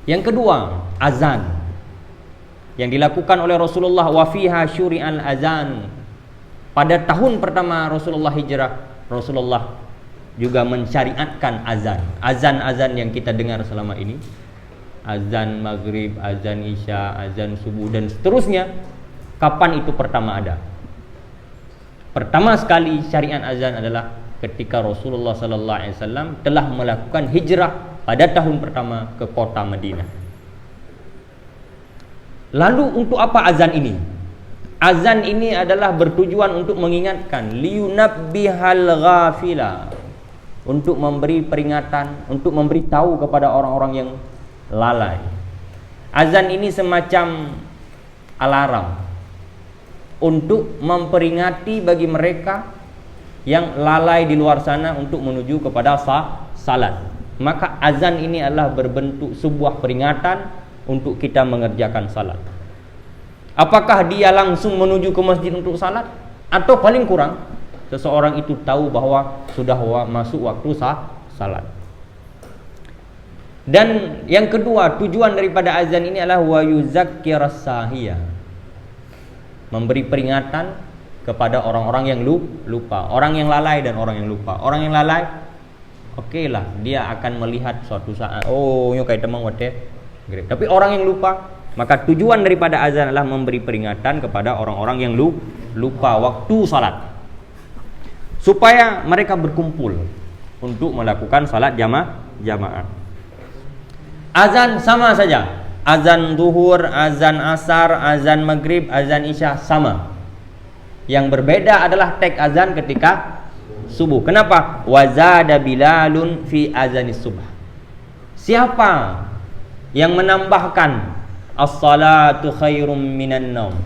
Yang kedua, azan yang dilakukan oleh Rasulullah, wa fiha syuri'al azan. Pada tahun pertama Rasulullah hijrah, Rasulullah juga mensyariatkan azan. Azan-azan yang kita dengar selama ini, azan maghrib, azan isya, azan subuh dan seterusnya. Kapan itu pertama ada? Pertama sekali syariat azan adalah ketika Rasulullah sallallahu alaihi wasallam telah melakukan hijrah pada tahun pertama ke kota Madinah. Lalu untuk apa azan ini? Azan ini adalah bertujuan untuk mengingatkan, liyunabbihal ghafila, untuk memberi peringatan, untuk memberitahu kepada orang-orang yang lalai. Azan ini semacam alarm untuk memperingati bagi mereka yang lalai di luar sana untuk menuju kepada salat. Maka azan ini adalah berbentuk sebuah peringatan untuk kita mengerjakan salat. Apakah dia langsung menuju ke masjid untuk salat, atau paling kurang seseorang itu tahu bahwa sudah masuk waktu salat. Dan yang kedua, tujuan daripada azan ini adalah wa yuzakkiras sahiyah, memberi peringatan kepada orang-orang yang lupa, orang yang lalai dan orang yang lupa. Orang yang lalai, okey lah, dia akan melihat suatu saat, oh nyo kayak temang wate. Tapi orang yang lupa, maka tujuan daripada azan adalah memberi peringatan kepada orang-orang yang lupa waktu salat, supaya mereka berkumpul untuk melakukan salat jamaah. Azan sama saja, azan zuhur, azan asar, azan maghrib, azan isya sama. Yang berbeda adalah teks azan ketika subuh. Kenapa? Wazada Bilalun fi azanis subh. Siapa yang menambahkan as-salatu khairum minan naum?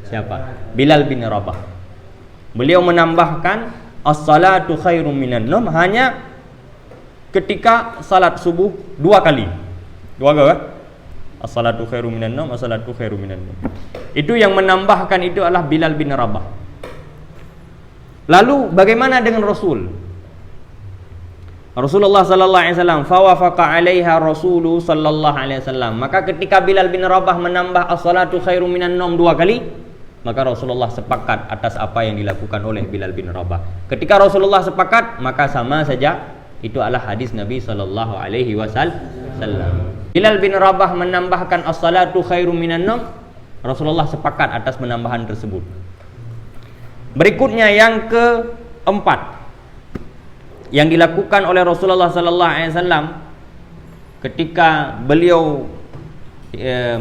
Siapa? Bilal bin Rabah. Beliau menambahkan as-salatu khairum minan naum hanya ketika salat subuh 2 kali. 2 kali. As-salatu khairum minan naum, as-salatu khairum minan naum. Itu yang menambahkan itu adalah Bilal bin Rabah. Lalu bagaimana dengan Rasul? Rasulullah sallallahu alaihi wasallam, fawafaqa 'alaiha Rasulu sallallahu alaihi wasallam. Maka ketika Bilal bin Rabah menambah as-salatu khairum minan naum 2 kali, maka Rasulullah sepakat atas apa yang dilakukan oleh Bilal bin Rabah. Ketika Rasulullah sepakat, maka sama saja itu adalah hadis Nabi sallallahu alaihi wasallam. Bilal bin Rabah menambahkan as-salatu khairum minan naum, Rasulullah sepakat atas penambahan tersebut. Berikutnya yang keempat yang dilakukan oleh Rasulullah sallallahu alaihi wasallam ketika beliau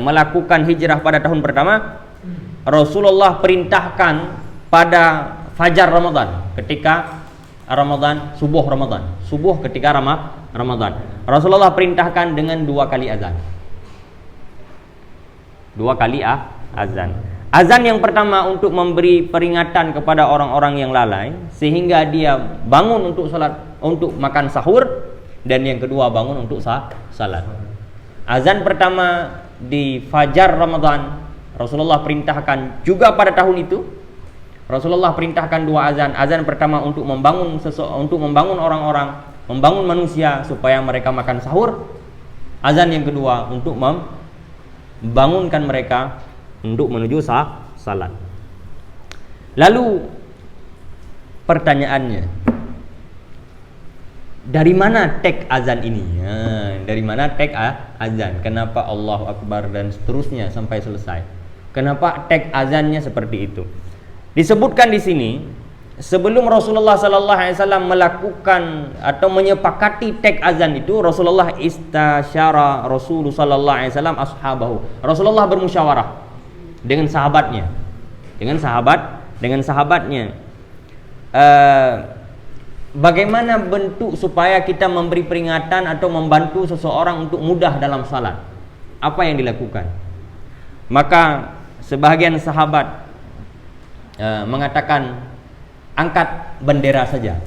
melakukan hijrah pada tahun pertama, Rasulullah perintahkan pada fajar Ramadan, ketika Ramadan, subuh ketika Ramadan, Rasulullah perintahkan dengan 2 kali azan. 2 kali azan. Azan yang pertama untuk memberi peringatan kepada orang-orang yang lalai sehingga dia bangun untuk salat, untuk makan sahur, dan yang kedua bangun untuk salat. Azan pertama di fajar Ramadan Rasulullah perintahkan juga pada tahun itu. Rasulullah perintahkan 2 azan. Azan pertama untuk membangun orang-orang, membangun manusia supaya mereka makan sahur. Azan yang kedua untuk membangunkan mereka untuk menuju salat. Lalu pertanyaannya, dari mana teks azan ini? Dari mana teks azan? Kenapa Allahu Akbar dan seterusnya sampai selesai? Kenapa teks azannya seperti itu? Disebutkan di sini, sebelum Rasulullah sallallahu alaihi wasallam melakukan atau menyepakati teks azan itu, Rasulullah istasyara Rasulullah sallallahu alaihi wasallam ashabahu. Rasulullah bermusyawarah dengan sahabatnya, bagaimana bentuk supaya kita memberi peringatan atau membantu seseorang untuk mudah dalam salat? Apa yang dilakukan? Maka sebahagian sahabat mengatakan angkat bendera saja.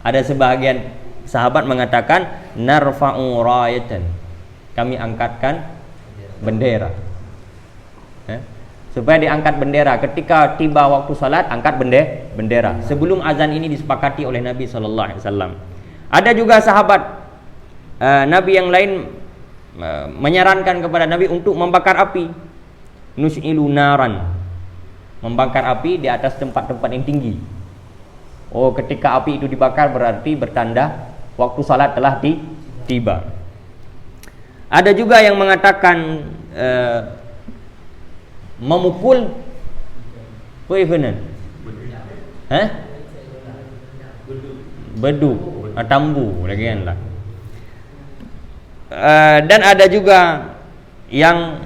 Ada sebahagian sahabat mengatakan narfa'u rayatan, kami angkatkan bendera. Supaya diangkat bendera ketika tiba waktu salat, angkat bendera. Sebelum azan ini disepakati oleh Nabi sallallahu alaihi wasallam. Ada juga sahabat Nabi yang lain menyarankan kepada Nabi untuk membakar api. Nus'ilu naran, membakar api di atas tempat-tempat yang tinggi. Oh, ketika api itu dibakar berarti bertanda waktu salat telah tiba. Ada juga yang mengatakan memukul beduk, tambu lagi kan lah. Dan ada juga yang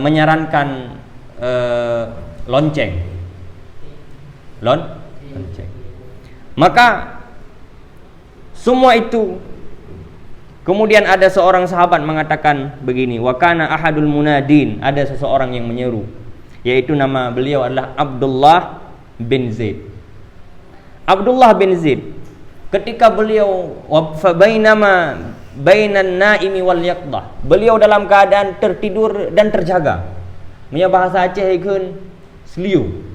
menyarankan lonceng. Maka semua itu, kemudian ada seorang sahabat mengatakan begini, wa kana ahadul munadin, ada seseorang yang menyeru, yaitu nama beliau adalah Abdullah bin Zaid. Abdullah bin Zaid, ketika beliau fabainama bainan naimi wal yaqdah, beliau dalam keadaan tertidur dan terjaga. Punya bahasa Aceh ikun seliu.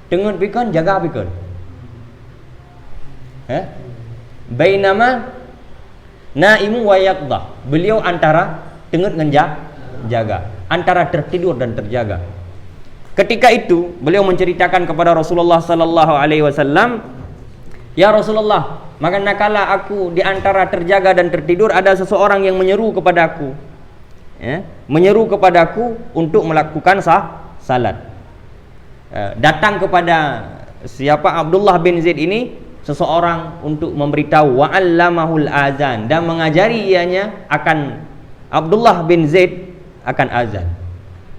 Dengar pikun, jaga pikun. Bainama naimu wa yaqdah, beliau antara dengar dengan jaga, antara tertidur dan terjaga. Ketika itu beliau menceritakan kepada Rasulullah sallallahu alaihi wasallam, "Ya Rasulullah, manakala aku di antara terjaga dan tertidur, ada seseorang yang menyeru kepadaku, menyeru kepadaku untuk melakukan salat." Datang kepada siapa Abdullah bin Zaid ini seseorang untuk memberitahu, wa 'allamahul azan, dan mengajari ianya akan Abdullah bin Zaid akan azan.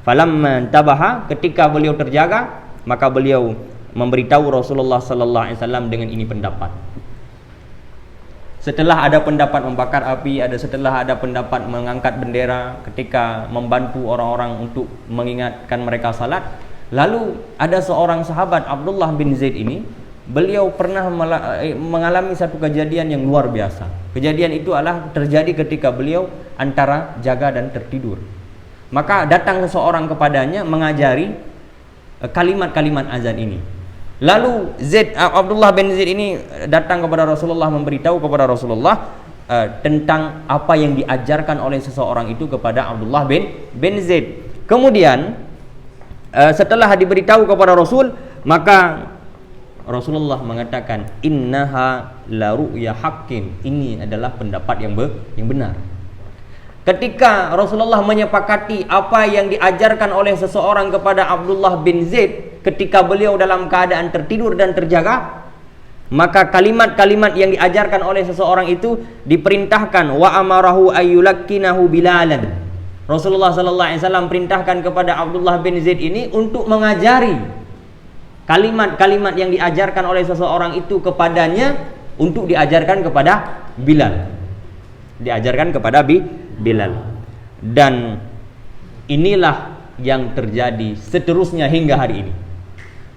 Falamma tabaha, ketika beliau terjaga, maka beliau memberitahu Rasulullah sallallahu alaihi wasallam dengan ini pendapat. Setelah ada pendapat membakar api, setelah ada pendapat mengangkat bendera ketika membantu orang-orang untuk mengingatkan mereka salat. Lalu ada seorang sahabat Abdullah bin Zaid ini, beliau pernah mengalami satu kejadian yang luar biasa. Kejadian itu adalah terjadi ketika beliau antara jaga dan tertidur. Maka datang seseorang kepadanya mengajari kalimat-kalimat azan ini. Lalu Abdullah bin Zaid ini datang kepada Rasulullah, memberitahu kepada Rasulullah tentang apa yang diajarkan oleh seseorang itu kepada Abdullah bin Zaid. Kemudian setelah diberitahu kepada Rasul, maka Rasulullah mengatakan, innaha la ru'ya haqqin, ini adalah pendapat yang benar. Ketika Rasulullah menyepakati apa yang diajarkan oleh seseorang kepada Abdullah bin Zaid ketika beliau dalam keadaan tertidur dan terjaga, maka kalimat-kalimat yang diajarkan oleh seseorang itu diperintahkan, wa amarahu ayyulakkinahu bilalan. Rasulullah sallallahu alaihi wasallam perintahkan kepada Abdullah bin Zaid ini untuk mengajari kalimat-kalimat yang diajarkan oleh seseorang itu kepadanya untuk diajarkan kepada Bilal. Diajarkan kepada Bilal. Dan inilah yang terjadi seterusnya hingga hari ini.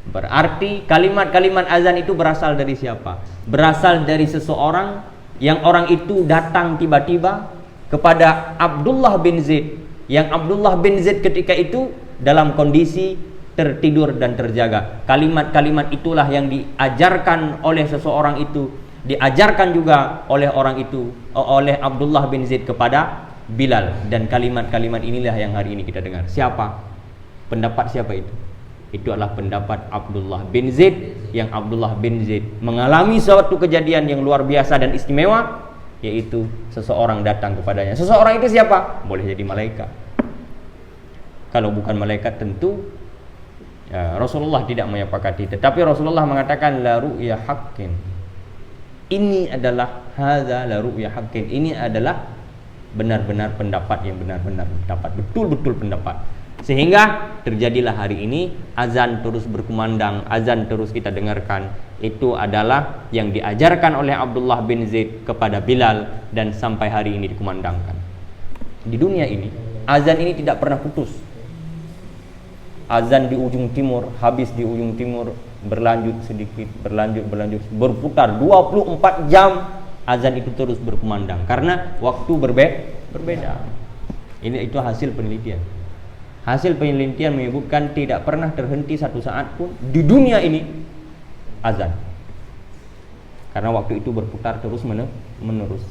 Berarti kalimat-kalimat azan itu berasal dari siapa? Berasal dari seseorang yang orang itu datang tiba-tiba kepada Abdullah bin Zaid, yang Abdullah bin Zaid ketika itu dalam kondisi tertidur dan terjaga. Kalimat-kalimat itulah yang diajarkan oleh seseorang itu, diajarkan juga oleh orang itu, oleh Abdullah bin Zaid kepada Bilal. Dan kalimat-kalimat inilah yang hari ini kita dengar. Siapa? Pendapat siapa itu? Itu adalah pendapat Abdullah bin Zaid, yang Abdullah bin Zaid mengalami suatu kejadian yang luar biasa dan istimewa, yaitu seseorang datang kepadanya. Seseorang itu siapa? Boleh jadi malaikat. Kalau bukan malaikat tentu Rasulullah tidak menyepakati. Tetapi Rasulullah mengatakan la ru'ya haqqin. Ini adalah hadza la ru'ya haqqin. Ini adalah benar-benar pendapat yang benar-benar pendapat, betul-betul pendapat. Sehingga terjadilah hari ini azan terus berkumandang, azan terus kita dengarkan. Itu adalah yang diajarkan oleh Abdullah bin Zaid kepada Bilal dan sampai hari ini dikumandangkan. Di dunia ini azan ini tidak pernah putus. Azan di ujung timur, habis di ujung timur, berlanjut sedikit, berlanjut, berputar 24 jam. Azan itu terus berkumandang karena waktu berbeda. Itu hasil penelitian. Hasil penelitian menyebutkan tidak pernah terhenti satu saat pun di dunia ini azan. Karena waktu itu berputar terus menerus.